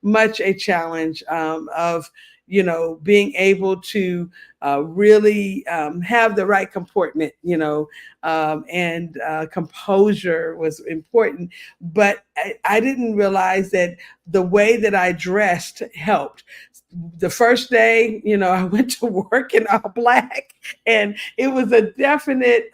much a challenge of being able to really have the right comportment, and composure was important. But I didn't realize that the way that I dressed helped. The first day, I went to work in all black, and it was a definite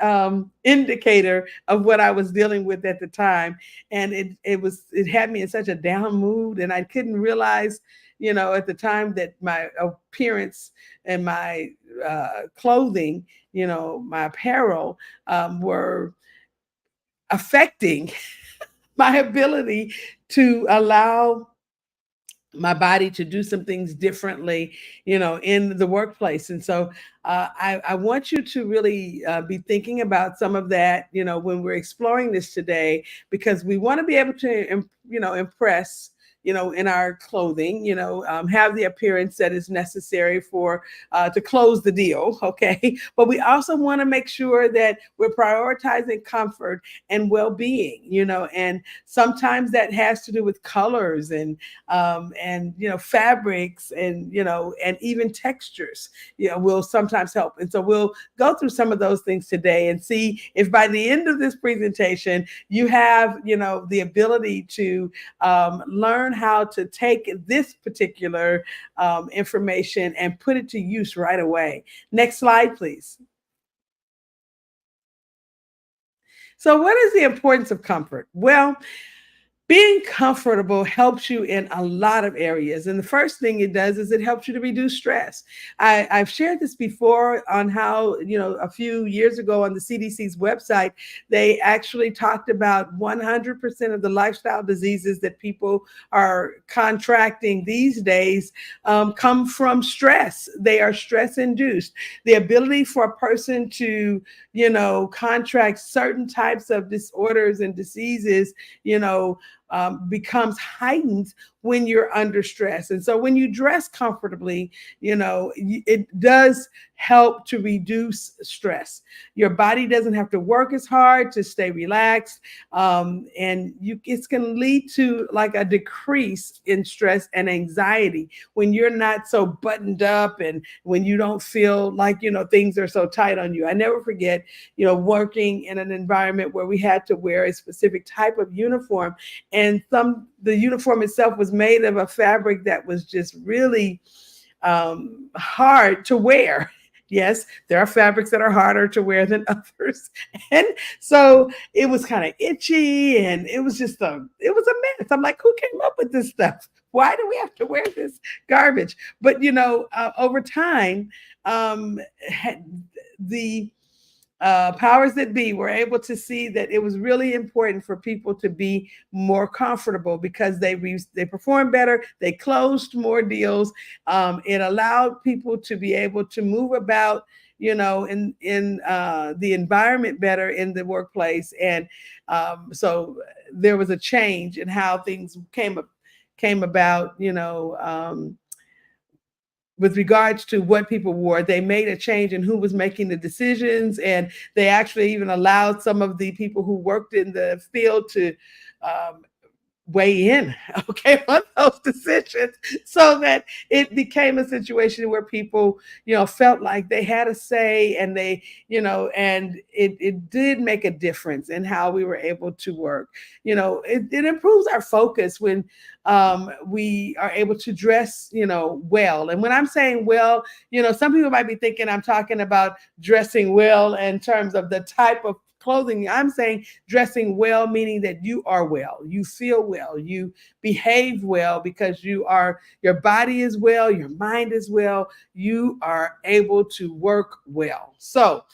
indicator of what I was dealing with at the time. And it had me in such a down mood, and I couldn't realize, at the time, that my appearance and my clothing, my apparel, were affecting my ability to allow my body to do some things differently, in the workplace. And so I want you to really be thinking about some of that, when we're exploring this today, because we want to be able to, impress, in our clothing, have the appearance that is necessary for to close the deal. Okay. But we also want to make sure that we're prioritizing comfort and well-being, and sometimes that has to do with colors and fabrics and even textures, will sometimes help. And so we'll go through some of those things today and see if by the end of this presentation you have the ability to learn how to take this particular information and put it to use right away. Next slide, please. So what is the importance of comfort? Well, being comfortable helps you in a lot of areas. And the first thing it does is it helps you to reduce stress. I've shared this before on how, a few years ago on the CDC's website, they actually talked about 100% of the lifestyle diseases that people are contracting these days come from stress. They are stress induced. The ability for a person to, contract certain types of disorders and diseases, becomes heightened when you're under stress. And so when you dress comfortably, it does help to reduce stress. Your body doesn't have to work as hard to stay relaxed. And it's going to lead to like a decrease in stress and anxiety when you're not so buttoned up and when you don't feel like, things are so tight on you. I never forget, working in an environment where we had to wear a specific type of uniform, and the uniform itself was made of a fabric that was just really hard to wear. Yes, there are fabrics that are harder to wear than others. And so it was kind of itchy, and it was it was a mess. I'm like, who came up with this stuff? Why do we have to wear this garbage? But, over time, the powers that be were able to see that it was really important for people to be more comfortable because they performed better, they closed more deals. It allowed people to be able to move about, in the environment better in the workplace, and so there was a change in how things came about. With regards to what people wore, they made a change in who was making the decisions, and they actually even allowed some of the people who worked in the field to um, weigh in, okay, on those decisions, so that it became a situation where people, felt like they had a say, and and it did make a difference in how we were able to work. It improves our focus when we are able to dress, well. And when I'm saying well, some people might be thinking I'm talking about dressing well in terms of the type of clothing. I'm saying dressing well, meaning that you are well, you feel well, you behave well, because your body is well, your mind is well, you are able to work well. So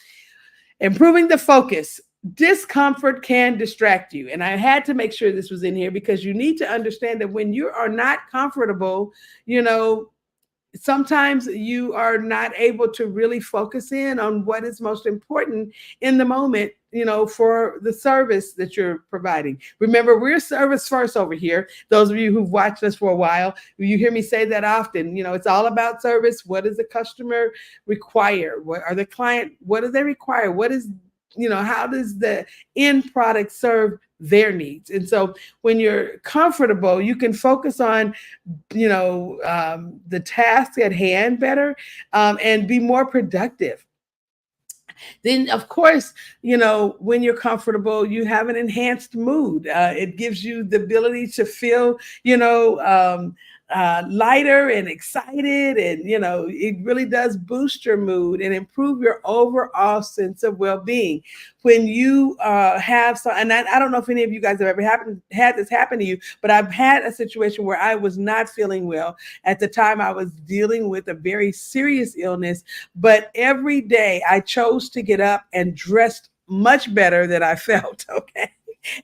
improving the focus. Discomfort can distract you. And I had to make sure this was in here because you need to understand that when you are not comfortable, sometimes you are not able to really focus in on what is most important in the moment, for the service that you're providing. Remember, we're service first over here. Those of you who've watched us for a while, you hear me say that often. It's all about service. What does the customer require? What do they require? How does the end product serve their needs. And so when you're comfortable, you can focus on, the task at hand better, and be more productive. Then of course, when you're comfortable, you have an enhanced mood. It gives you the ability to feel, lighter and excited, and it really does boost your mood and improve your overall sense of well-being. When you have some, and I don't know if any of you guys have ever had this happen to you, but I've had a situation where I was not feeling well at the time. I was dealing with a very serious illness, but every day I chose to get up and dressed much better than I felt. Okay.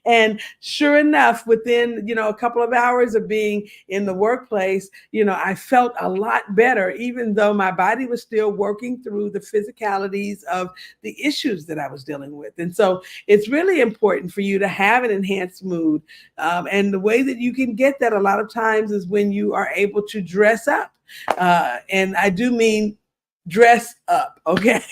And sure enough, within, a couple of hours of being in the workplace, I felt a lot better, even though my body was still working through the physicalities of the issues that I was dealing with. And so it's really important for you to have an enhanced mood. And the way that you can get that a lot of times is when you are able to dress up. And I do mean dress up, okay?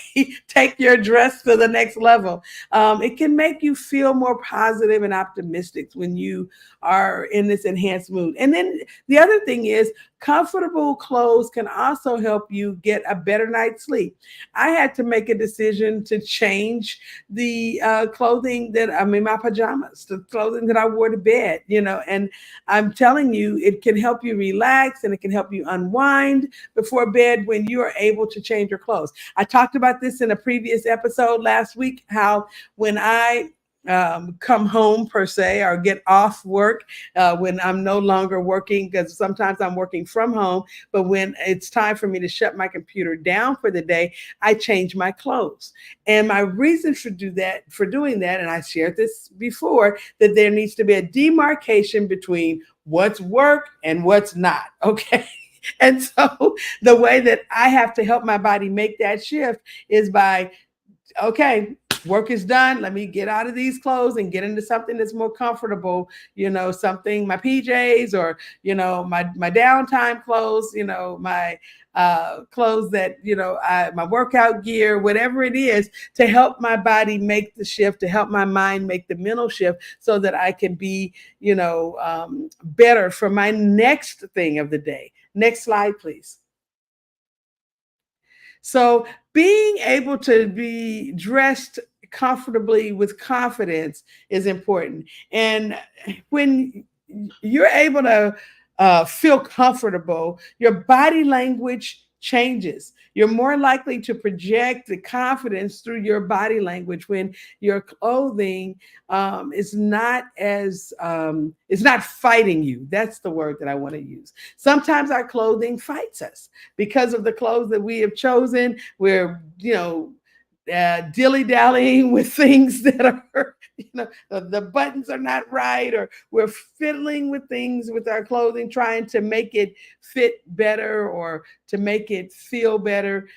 Take your dress to the next level. It can make you feel more positive and optimistic when you are in this enhanced mood. And then the other thing is, comfortable clothes can also help you get a better night's sleep. I had to make a decision to change the clothing that I'm in, my pajamas, the clothing that I wore to bed, and I'm telling you, it can help you relax and it can help you unwind before bed when you are able to change your clothes. I talked about this in a previous episode last week, how when I come home per se, or get off work, when I'm no longer working, because sometimes I'm working from home, but when it's time for me to shut my computer down for the day, I change my clothes. And my reason for doing that, and I shared this before, that there needs to be a demarcation between what's work and what's not. Okay. And so the way that I have to help my body make that shift is by, okay, work is done. Let me get out of these clothes and get into something that's more comfortable, something, my PJs, or, my downtime clothes, my clothes that, my workout gear, whatever it is, to help my body make the shift, to help my mind make the mental shift, so that I can be, better for my next thing of the day. Next slide, please. So being able to be dressed comfortably with confidence is important. And when you're able to feel comfortable, your body language changes. You're more likely to project the confidence through your body language when your clothing is not it's not fighting you. That's the word that I want to use. Sometimes our clothing fights us because of the clothes that we have chosen. We're, dilly dallying with things that are, the buttons are not right, or we're fiddling with things with our clothing, trying to make it fit better or to make it feel better.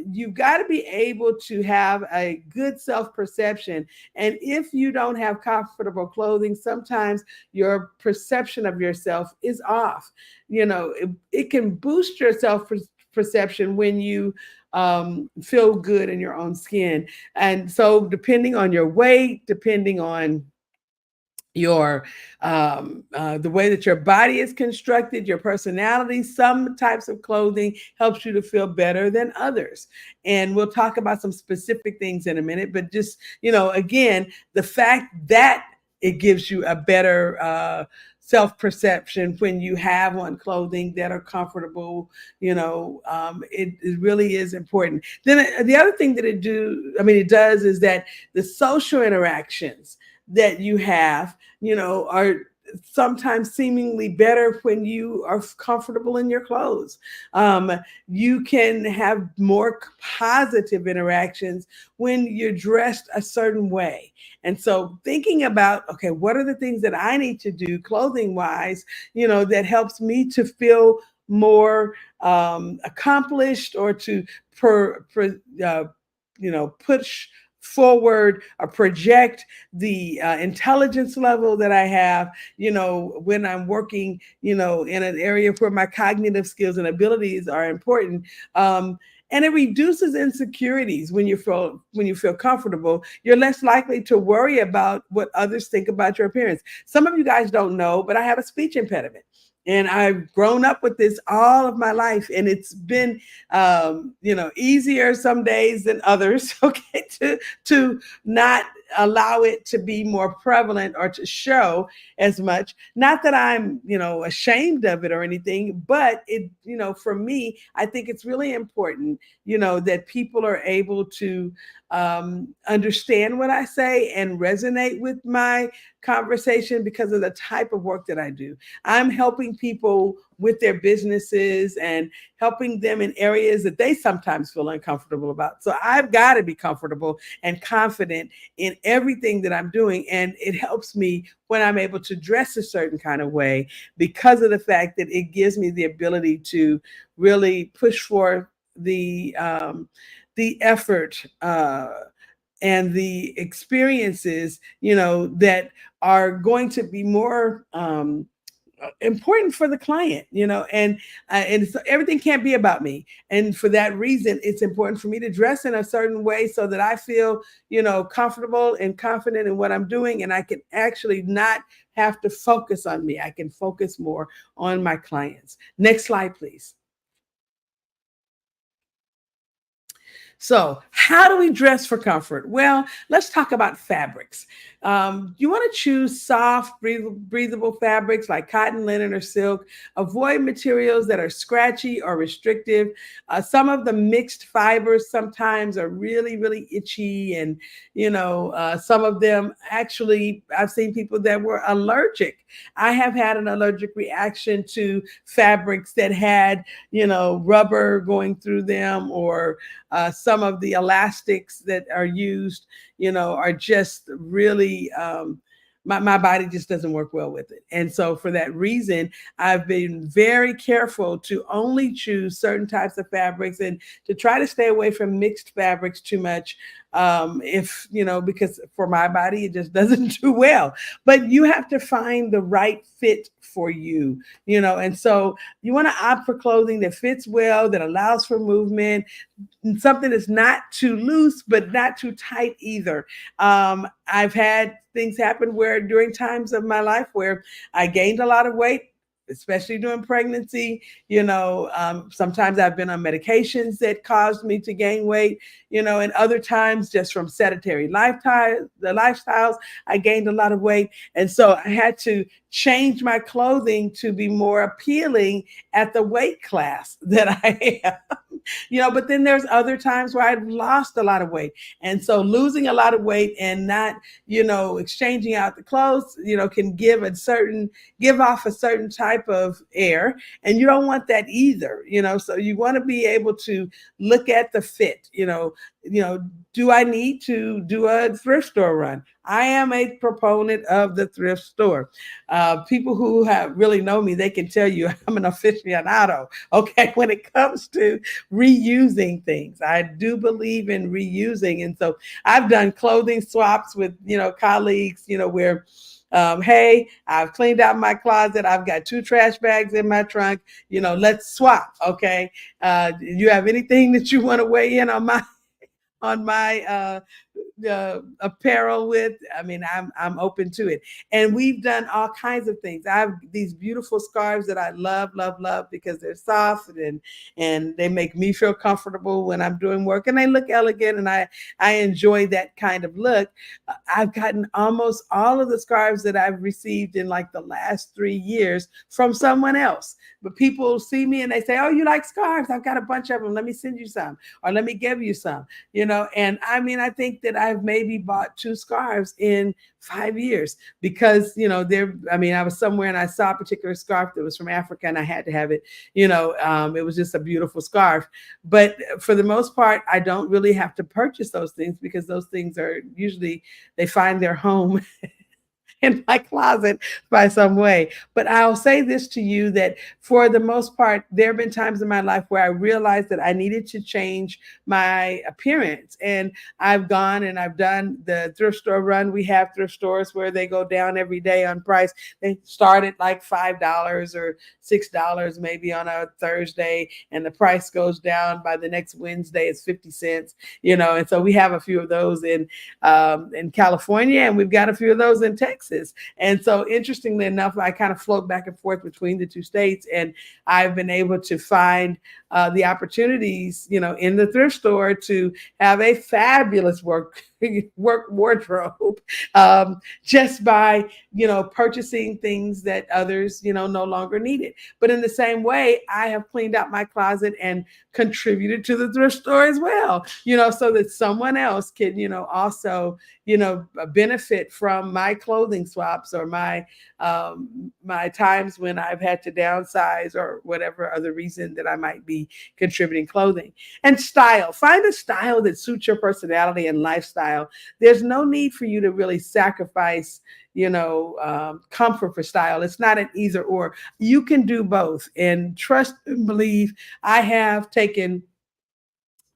You've got to be able to have a good self-perception. And if you don't have comfortable clothing, sometimes your perception of yourself is off. It can boost your self-perception when you feel good in your own skin. And so depending on your weight, depending on your the way that your body is constructed, your personality, some types of clothing helps you to feel better than others. And we'll talk about some specific things in a minute, but just, again, the fact that it gives you a better self-perception when you have on clothing that are comfortable, it really is important. Then the other thing that it does is that the social interactions that you have, are sometimes seemingly better when you are comfortable in your clothes. You can have more positive interactions when you're dressed a certain way. And so thinking about, okay, what are the things that I need to do clothing wise, that helps me to feel more accomplished, or to push forward or project the intelligence level that I have, when I'm working, in an area where my cognitive skills and abilities are important. And it reduces insecurities. When you feel comfortable, you're less likely to worry about what others think about your appearance. Some of you guys don't know, but I have a speech impediment. And I've grown up with this all of my life, and it's been, easier some days than others. Okay, to not allow it to be more prevalent or to show as much. Not that I'm, ashamed of it or anything, but for me, I think it's really important, that people are able to understand what I say and resonate with my conversation because of the type of work that I do. I'm helping people with their businesses and helping them in areas that they sometimes feel uncomfortable about. So I've got to be comfortable and confident in everything that I'm doing. And it helps me when I'm able to dress a certain kind of way because of the fact that it gives me the ability to really push for the effort and the experiences, that are going to be more important for the client, and so everything can't be about me. And for that reason, it's important for me to dress in a certain way so that I feel, comfortable and confident in what I'm doing, and I can actually not have to focus on me. I can focus more on my clients. Next slide, please. So, how do we dress for comfort? Well, let's talk about fabrics. You want to choose soft, breathable fabrics like cotton, linen, or silk. Avoid materials that are scratchy or restrictive. Some of the mixed fibers sometimes are really, really itchy, and some of them actually, I've seen people that were allergic. I have had an allergic reaction to fabrics that had, rubber going through them, or some of the elastics that are used, are just really, my body just doesn't work well with it. And so for that reason, I've been very careful to only choose certain types of fabrics and to try to stay away from mixed fabrics too much. If, because for my body, it just doesn't do well. But you have to find the right fit for you, and so you want to opt for clothing that fits well, that allows for movement, something that's not too loose but not too tight either. I've had things happen where during times of my life where I gained a lot of weight, especially during pregnancy. Sometimes I've been on medications that caused me to gain weight, and other times just from sedentary lifestyles, I gained a lot of weight. And so I had to change my clothing to be more appealing at the weight class that I am. But then there's other times where I've lost a lot of weight. And so losing a lot of weight and not, exchanging out the clothes, can give off a certain type of air. And you don't want that either, so you want to be able to look at the fit, do I need to do a thrift store run? I am a proponent of the thrift store. People who have really know me, they can tell you I'm an aficionado. Okay, when it comes to reusing things, I do believe in reusing, and so I've done clothing swaps with colleagues, where hey, I've cleaned out my closet. I've got 2 trash bags in my trunk. Let's swap. Okay, you have anything that you want to weigh in on my apparel with? I mean, I'm open to it. And we've done all kinds of things. I have these beautiful scarves that I love, love, love because they're soft and they make me feel comfortable when I'm doing work, and they look elegant, and I enjoy that kind of look. I've gotten almost all of the scarves that I've received in like the last 3 years from someone else. But people see me and they say, "Oh, you like scarves? I've got a bunch of them. Let me send you some, or let me give you some." And I mean, I think that I've maybe bought 2 scarves in 5 years because, I was somewhere and I saw a particular scarf that was from Africa and I had to have it. It was just a beautiful scarf. But for the most part, I don't really have to purchase those things because those things are usually, they find their home in my closet by some way. But I'll say this to you, that for the most part, there have been times in my life where I realized that I needed to change my appearance. And I've gone and I've done the thrift store run. We have thrift stores where they go down every day on price. They start at like $5 or $6 maybe on a Thursday, and the price goes down by the next Wednesday. It's 50 cents, and so we have a few of those in California, and we've got a few of those in Texas. And so, interestingly enough, I kind of float back and forth between the two states, and I've been able to find the opportunities, in the thrift store to have a fabulous work wardrobe, just by purchasing things that others no longer needed. But in the same way, I have cleaned out my closet and contributed to the thrift store as well, so that someone else can also benefit from my clothing swaps, or my times when I've had to downsize, or whatever other reason that I might be contributing clothing. And style, find a style that suits your personality and lifestyle. There's no need for you to really sacrifice comfort for style. It's not an either or. You can do both. And trust and believe, I have taken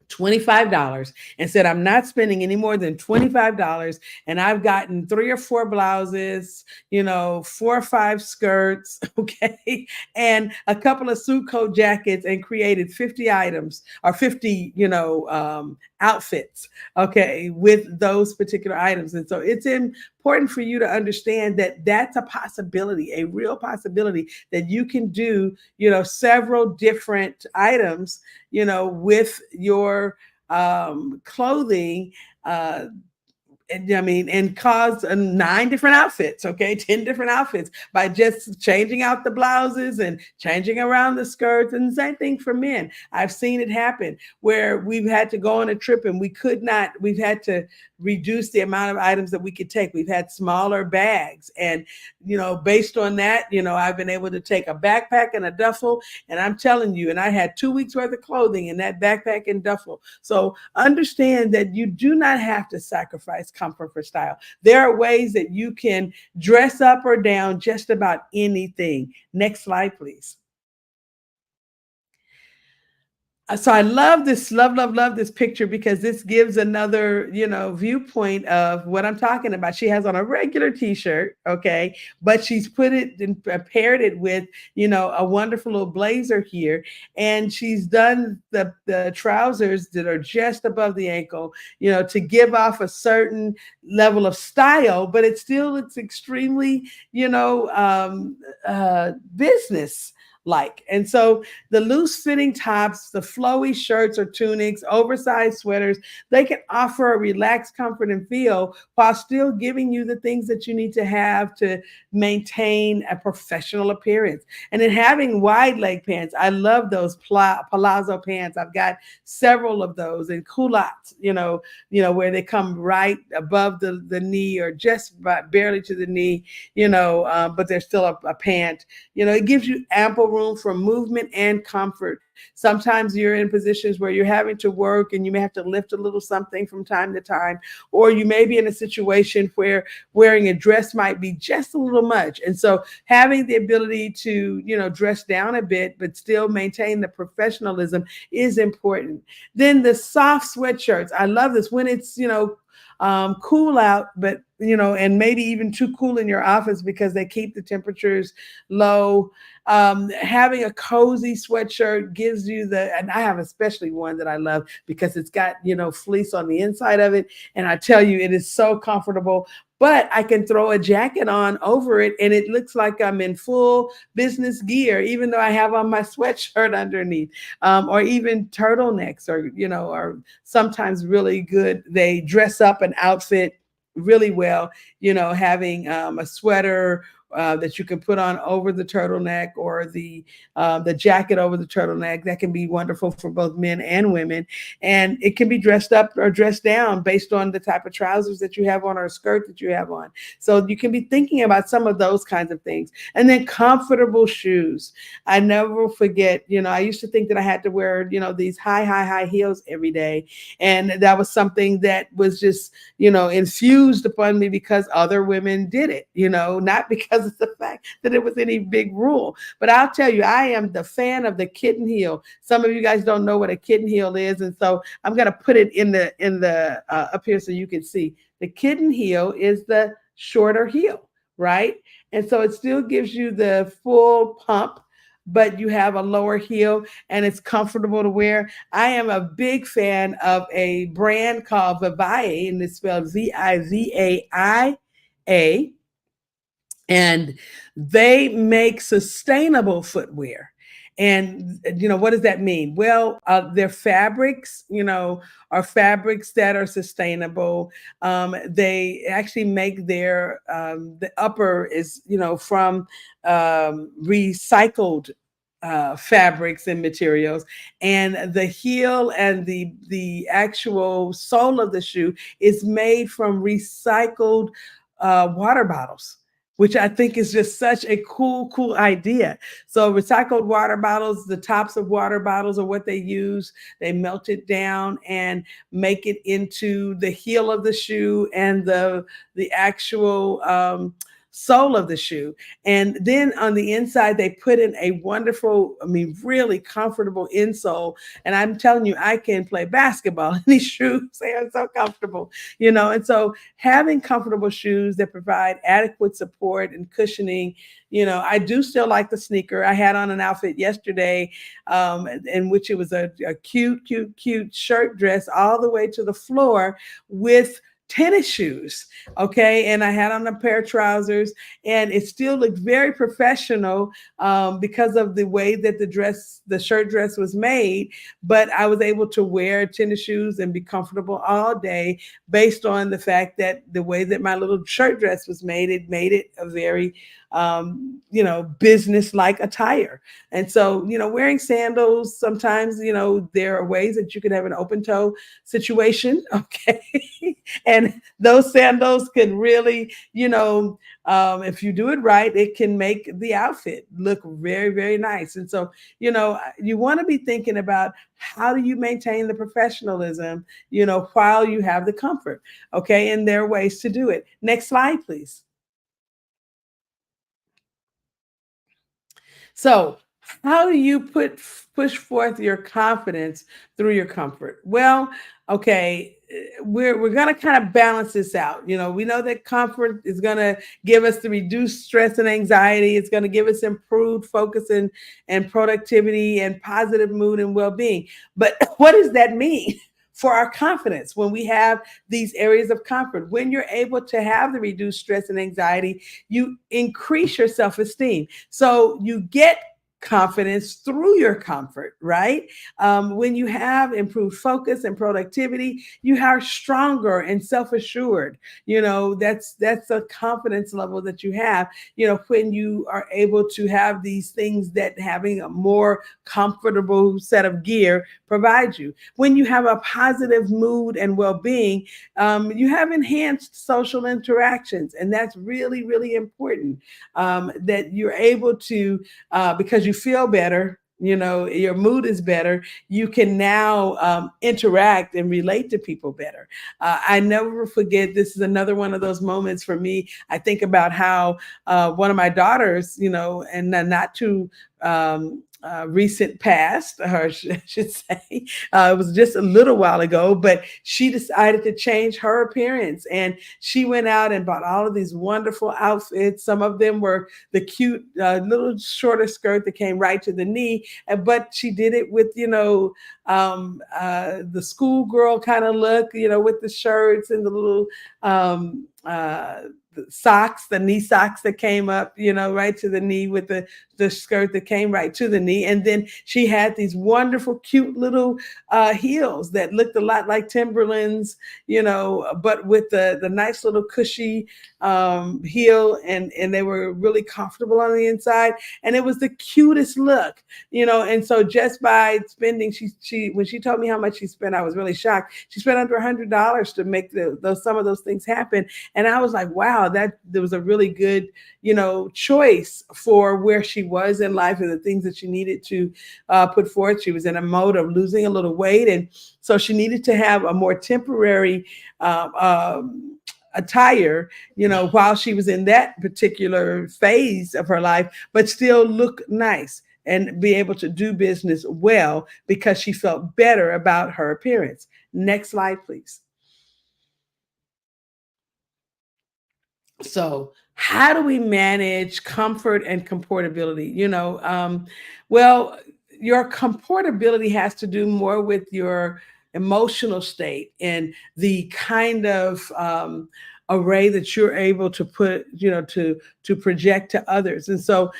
$25 and said, I'm not spending any more than $25. And I've gotten 3 or 4 blouses, 4 or 5 skirts, okay, and a couple of suit coat jackets, and created 50 items, or 50, outfits, okay, with those particular items. And so it's important for you to understand that that's a possibility, a real possibility, that you can do, several different items, with your clothing, and cause 9 different outfits, okay, 10 different outfits, by just changing out the blouses and changing around the skirts. And the same thing for men. I've seen it happen where we've had to go on a trip and we've had to reduce the amount of items that we could take. We've had smaller bags. And, based on that, I've been able to take a backpack and a duffel. And I'm telling you, and I had 2 weeks worth of clothing in that backpack and duffel. So understand that you do not have to sacrifice comfort for style. There are ways that you can dress up or down just about anything. Next slide, please. So I love this, love this picture, because this gives another, viewpoint of what I'm talking about. She has on a regular t-shirt, okay, but she's put it and paired it with, a wonderful little blazer here. And she's done the trousers that are just above the ankle, to give off a certain level of style, but it's extremely, business like. And so the loose fitting tops, the flowy shirts or tunics, oversized sweaters, they can offer a relaxed comfort and feel while still giving you the things that you need to have to maintain a professional appearance. And then having wide leg pants. I love those palazzo pants. I've got several of those, and culottes, where they come right above the knee, or just barely to the knee, but they're still a pant. It gives you ample room for movement and comfort. Sometimes you're in positions where you're having to work and you may have to lift a little something from time to time, or you may be in a situation where wearing a dress might be just a little much. And so having the ability to, dress down a bit, but still maintain the professionalism is important. Then the soft sweatshirts. I love this when it's, cool out, but and maybe even too cool in your office, because they keep the temperatures low. Having a cozy sweatshirt gives you and I have especially one that I love, because it's got, fleece on the inside of it. And I tell you, it is so comfortable. But I can throw a jacket on over it, and it looks like I'm in full business gear, even though I have on my sweatshirt underneath, or even turtlenecks, or sometimes really good. They dress up an outfit really well, having a sweater that you can put on over the turtleneck, or the jacket over the turtleneck. That can be wonderful for both men and women, and it can be dressed up or dressed down based on the type of trousers that you have on or a skirt that you have on. So you can be thinking about some of those kinds of things. And then comfortable shoes. I never forget, I used to think that I had to wear, these high heels every day. And that was something that was just, infused upon me because other women did it, not because of the fact that it was any big rule. But I'll tell you, I am the fan of the kitten heel. Some of you guys don't know what a kitten heel is. And so I'm going to put it in the up here so you can see. The kitten heel is the shorter heel, right? And so it still gives you the full pump, but you have a lower heel and it's comfortable to wear. I am a big fan of a brand called Vivae, and it's spelled Vivaia, and they make sustainable footwear. And what does that mean? Well, their fabrics, are fabrics that are sustainable. They actually make the upper is from recycled fabrics and materials, and the heel and the actual sole of the shoe is made from recycled water bottles, which I think is just such a cool idea. So recycled water bottles, the tops of water bottles are what they use. They melt it down and make it into the heel of the shoe and the actual sole of the shoe. And then on the inside, they put in a wonderful, really comfortable insole. And I'm telling you, I can play basketball in these shoes. They are so comfortable, And so having comfortable shoes that provide adequate support and cushioning, I do still like the sneaker. I had on an outfit yesterday in which it was a cute shirt dress all the way to the floor with tennis shoes. Okay. And I had on a pair of trousers, and it still looked very professional because of the way that the shirt dress was made. But I was able to wear tennis shoes and be comfortable all day based on the fact that the way that my little shirt dress was made, it made it a very business-like attire. And so, wearing sandals, sometimes, there are ways that you could have an open toe situation. Okay. And those sandals can really, if you do it right, it can make the outfit look very, very nice. And so, you want to be thinking about how do you maintain the professionalism, while you have the comfort. Okay. And there are ways to do it. Next slide, please. So, how do you push forth your confidence through your comfort? Well, okay, we're going to kind of balance this out. We know that comfort is going to give us the reduced stress and anxiety. It's going to give us improved focus and productivity and positive mood and well-being. But what does that mean for our confidence when we have these areas of comfort? When you're able to have the reduced stress and anxiety, you increase your self-esteem. So you get confidence through your comfort, right? When you have improved focus and productivity, you are stronger and self-assured. That's a confidence level that you have, when you are able to have these things that having a more comfortable set of gear provides you. When you have a positive mood and well-being, you have enhanced social interactions. And that's really, really important, that you're able to, because you feel better, your mood is better, you can now interact and relate to people better. I never forget, this is another one of those moments for me. I think about how one of my daughters, and not too recent past, or I should say, it was just a little while ago, but she decided to change her appearance, and she went out and bought all of these wonderful outfits. Some of them were the cute little shorter skirt that came right to the knee, but she did it with, the schoolgirl kind of look, with the shirts and the little socks, the knee socks that came up, right to the knee, with the skirt that came right to the knee. And then she had these wonderful, cute little heels that looked a lot like Timberlands, but with the nice little cushy heel, and they were really comfortable on the inside. And it was the cutest look, And so just by spending, she when she told me how much she spent, I was really shocked. She spent under $100 to make those some of those things happen. And I was like, wow, that there was a really good, choice for where she was in life and the things that she needed to put forth. She was in a mode of losing a little weight. And so she needed to have a more temporary attire, while she was in that particular phase of her life, but still look nice and be able to do business well because she felt better about her appearance. Next slide, please. So, how do we manage comfort and comportability? Well, your comportability has to do more with your emotional state and the kind of array that you're able to put, to project to others. And so,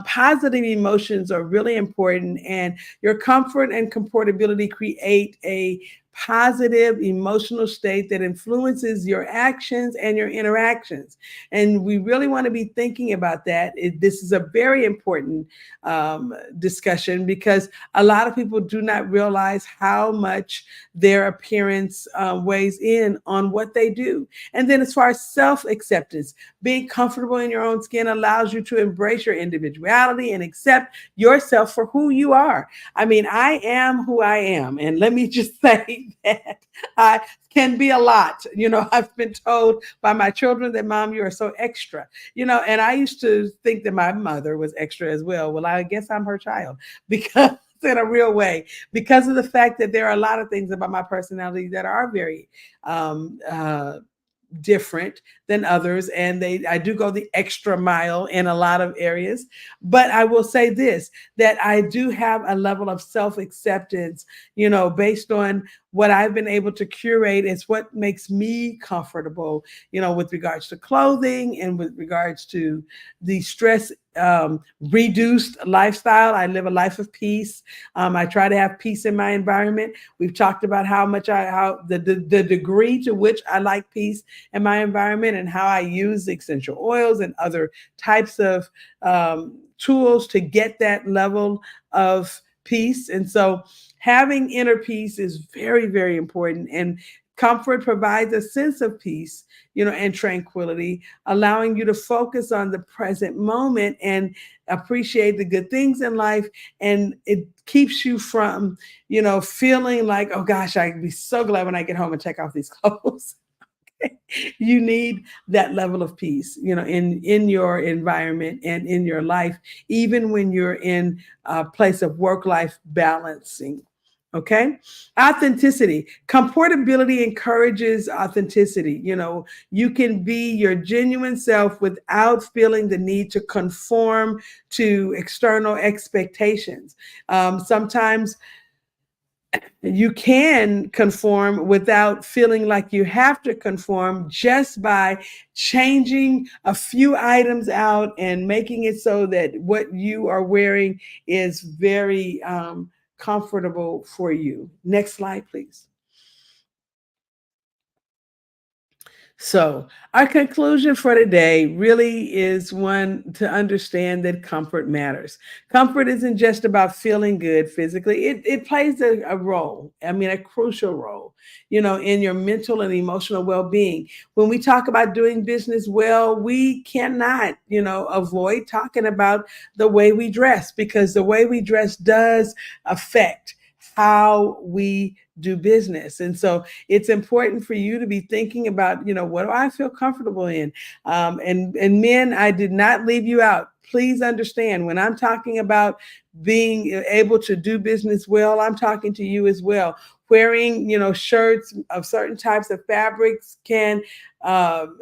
positive emotions are really important, and your comfort and comportability create a positive emotional state that influences your actions and your interactions. And we really want to be thinking about that. This is a very important discussion, because a lot of people do not realize how much their appearance weighs in on what they do. And then, as far as self acceptance, being comfortable in your own skin allows you to embrace your individuality and accept yourself for who you are. I mean, I am who I am. And let me just say that I can be a lot. I've been told by my children that, Mom, you are so extra, and I used to think that my mother was extra as well. Well, I guess I'm her child, because in a real way, because of the fact that there are a lot of things about my personality that are very different than others, and I do go the extra mile in a lot of areas. But I will say this, that I do have a level of self-acceptance, based on what I've been able to curate. Is what makes me comfortable, with regards to clothing and with regards to the stress reduced lifestyle. I live a life of peace. I try to have peace in my environment. We've talked about how the degree to which I like peace in my environment, and how I use essential oils and other types of tools to get that level of peace. And so, having inner peace is very, very important. And comfort provides a sense of peace, and tranquility, allowing you to focus on the present moment and appreciate the good things in life. And it keeps you from, feeling like, oh gosh, I'd be so glad when I get home and take off these clothes. You need that level of peace, in your environment and in your life, even when you're in a place of work-life balancing. Okay. Authenticity. Comportability encourages authenticity. You can be your genuine self without feeling the need to conform to external expectations. Sometimes you can conform without feeling like you have to conform, just by changing a few items out and making it so that what you are wearing is very comfortable for you. Next slide, please. So, our conclusion for today really is one to understand that comfort matters. Comfort isn't just about feeling good physically, it plays a role, I mean, a crucial role, in your mental and emotional well being. When we talk about doing business well, we cannot, avoid talking about the way we dress, because the way we dress does affect how we do business. And so it's important for you to be thinking about, what do I feel comfortable in? And men, I did not leave you out. Please understand, when I'm talking about being able to do business well, I'm talking to you as well. Wearing, shirts of certain types of fabrics can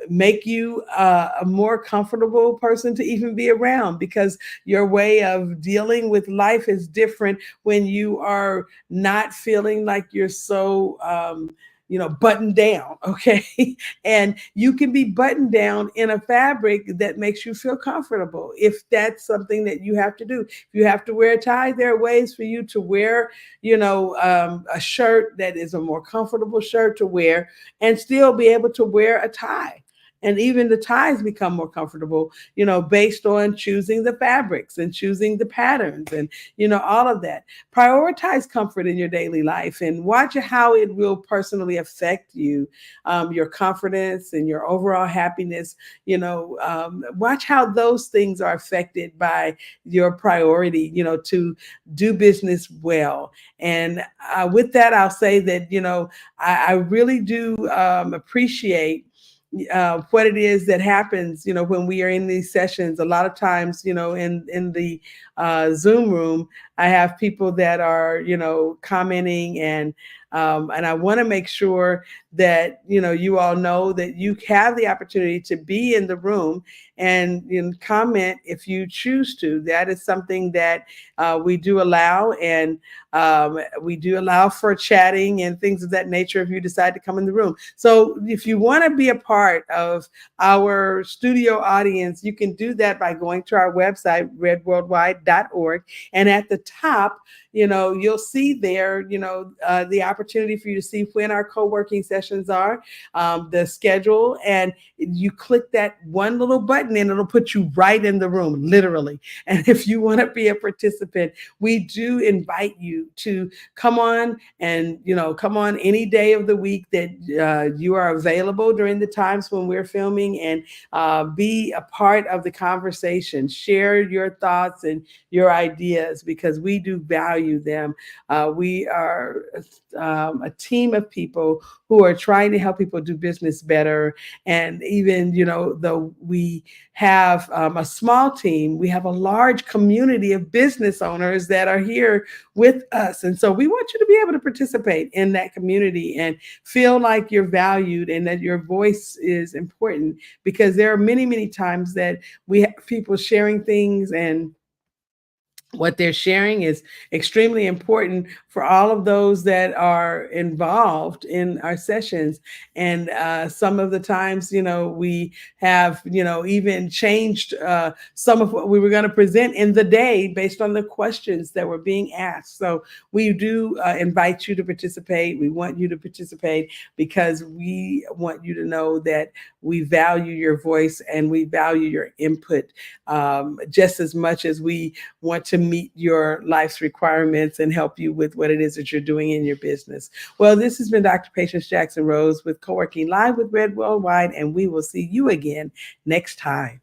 make you a more comfortable person to even be around, because your way of dealing with life is different when you are not feeling like you're so buttoned down. Okay. And you can be buttoned down in a fabric that makes you feel comfortable if that's something that you have to do. If you have to wear a tie, there are ways for you to wear, a shirt that is a more comfortable shirt to wear and still be able to wear a tie. And even the ties become more comfortable, based on choosing the fabrics and choosing the patterns and, all of that. Prioritize comfort in your daily life and watch how it will personally affect you, your confidence and your overall happiness. Watch how those things are affected by your priority, to do business well. And with that, I'll say that, I really do appreciate what it is that happens, when we are in these sessions. A lot of times, in the Zoom room, I have people that are, commenting, and I want to make sure that, you all know that you have the opportunity to be in the room and, comment if you choose to. That is something that we do allow, and we do allow for chatting and things of that nature if you decide to come in the room. So if you want to be a part of our studio audience, you can do that by going to our website, redworldwide.org. And at the top, you'll see there, the opportunity for you to see when our co-working sessions are, the schedule, and you click that one little button and it'll put you right in the room, literally. And if you want to be a participant, we do invite you to come on and, come on any day of the week that you are available during the times when we're filming, and be a part of the conversation. Share your thoughts and your ideas, because we do value them. We are a team of people who are trying to help people do business better. And even, though we have a small team, we have a large community of business owners that are here with us. And so we want you to be able to participate in that community and feel like you're valued and that your voice is important, because there are many, many times that we have people sharing things, and what they're sharing is extremely important for all of those that are involved in our sessions. And some of the times, we have, even changed some of what we were going to present in the day based on the questions that were being asked. So we do invite you to participate. We want you to participate because we want you to know that we value your voice and we value your input, just as much as we want to meet your life's requirements and help you with what it is that you're doing in your business. Well, this has been Dr. Patience Jackson Rose with Co-working Live with Red Worldwide, and we will see you again next time.